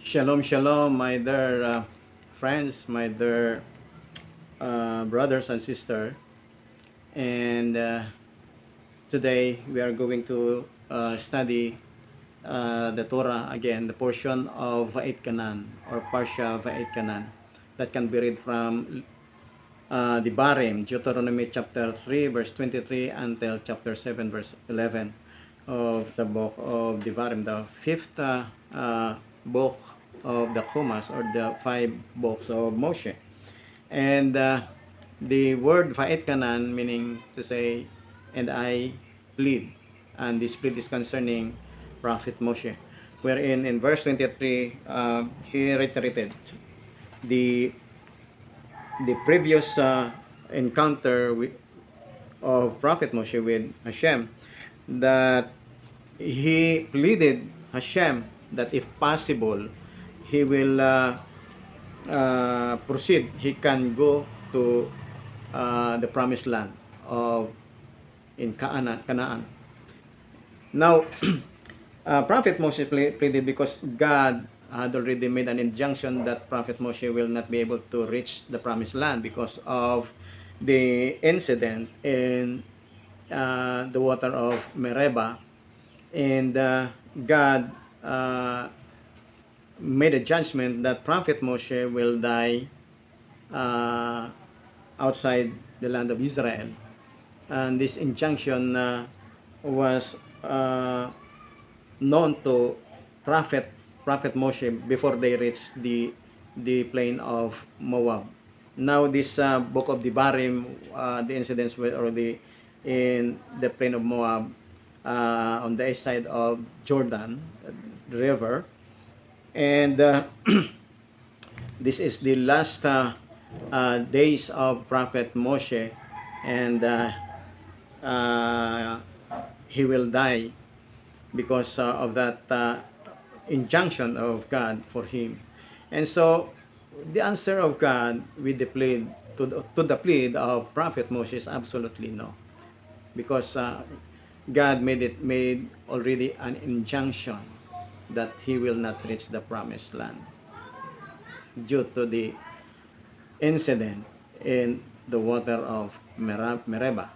Shalom, shalom, my dear friends, my dear brothers and sisters. And today we are going to study the Torah again, the portion of Va'et Kanan or Parsha Va'et Kanan that can be read from the Barim, Deuteronomy chapter 3, verse 23 until chapter 7, verse 11 of the book of the Barim, the fifth book of the Chumash or the five books of Moshe. And the word Va'et Kanan meaning to say, and I plead. And this plead is concerning Prophet Moshe, wherein in verse 23, he reiterated the previous encounter of Prophet Moshe with Hashem, that he pleaded Hashem that if possible, he will proceed. He can go to the promised land of in Canaan. Now, Prophet Moshe pleaded because God had already made an injunction that Prophet Moshe will not be able to reach the promised land because of the incident in the water of Meribah, and God made a judgment that Prophet Moshe will die outside the land of Israel. And this injunction was known to Prophet Moshe before they reached the plain of Moab. Now this book of Devarim, the incidents were already in the plain of Moab, on the east side of Jordan, the river, and this is the last days of Prophet Moshe, and he will die because of that injunction of God for him. And so the answer of God with the plead to the plead of Prophet Moshe is absolutely no, because God made already an injunction that he will not reach the promised land due to the incident in the water of Meribah.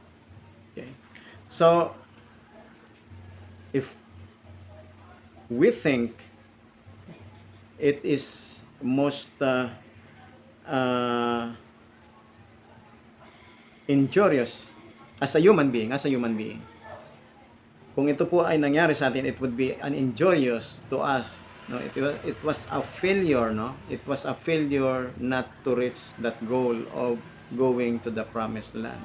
Okay, so if we think it is most injurious as a human being, kung ito po ay nangyari sa atin, it would be an injurious to us. No, it was a failure, no? It was a failure not to reach that goal of going to the promised land.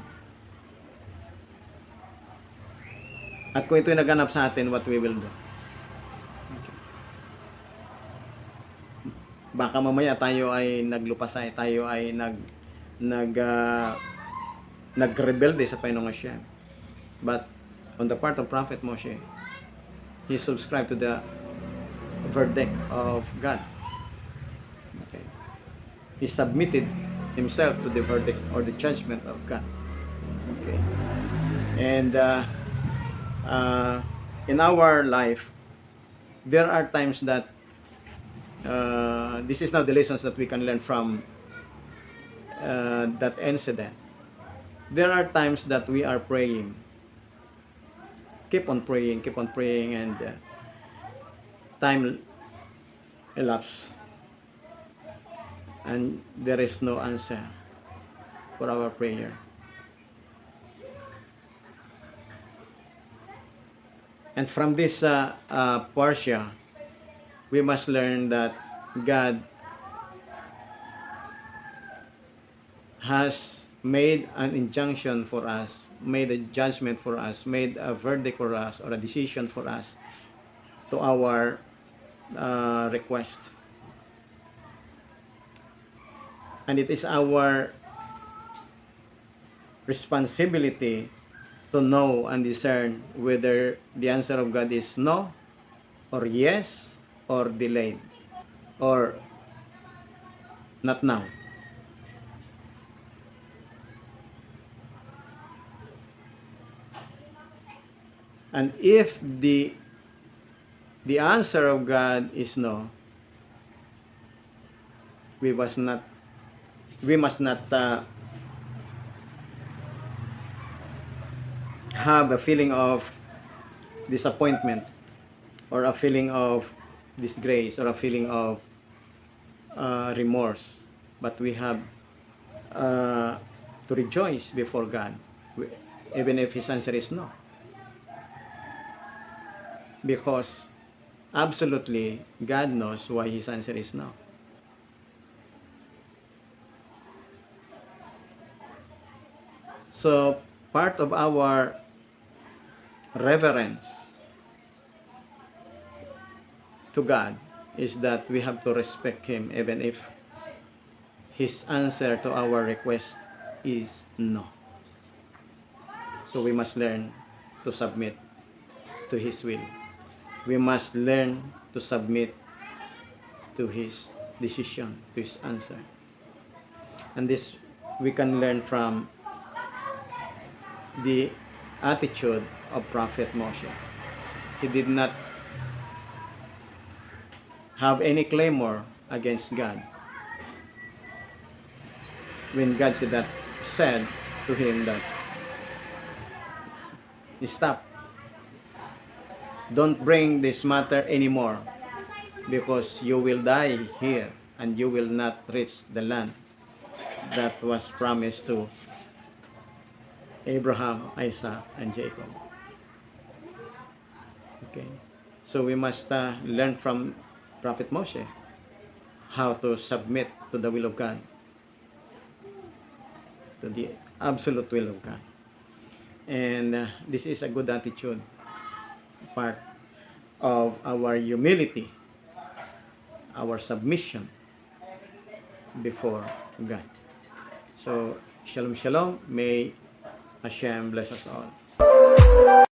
At kung ito ay naganap sa atin, what we will do? Okay. Baka mamaya tayo ay naglupasay, tayo ay nagrebelde sa Panginoong Hashem. But on the part of Prophet Moshe, he subscribed to the verdict of God. Okay. He submitted himself to the verdict or the judgment of God. Okay. And in our life, there are times that this is now the lessons that we can learn from that incident. There are times that we are praying, keep on praying, and time elapses, and there is no answer for our prayer. And from this parsha, we must learn that God has made an injunction for us, made a judgment for us, made a verdict for us, or a decision for us to our request. And it is our responsibility to know and discern whether the answer of God is no, or yes, or delayed, or not now. And if the answer of God is no, we must not have a feeling of disappointment, or a feeling of disgrace, or a feeling of remorse, but we have to rejoice before God, even if His answer is no. Because absolutely, God knows why His answer is no. So, part of our reverence to God is that we have to respect Him even if His answer to our request is no. So we must learn to submit to His will. We must learn to submit to His decision, to His answer. And this we can learn from the attitude of Prophet Moshe. He did not have any clamor against God. When God said to him that, stop, don't bring this matter anymore, because you will die here and you will not reach the land that was promised to Abraham, Isaac, and Jacob. Okay, so we must learn from Prophet Moshe how to submit to the will of God, to the absolute will of God. And this is a good attitude, part of our humility, our submission before God. So, shalom, shalom. May Hashem bless us all.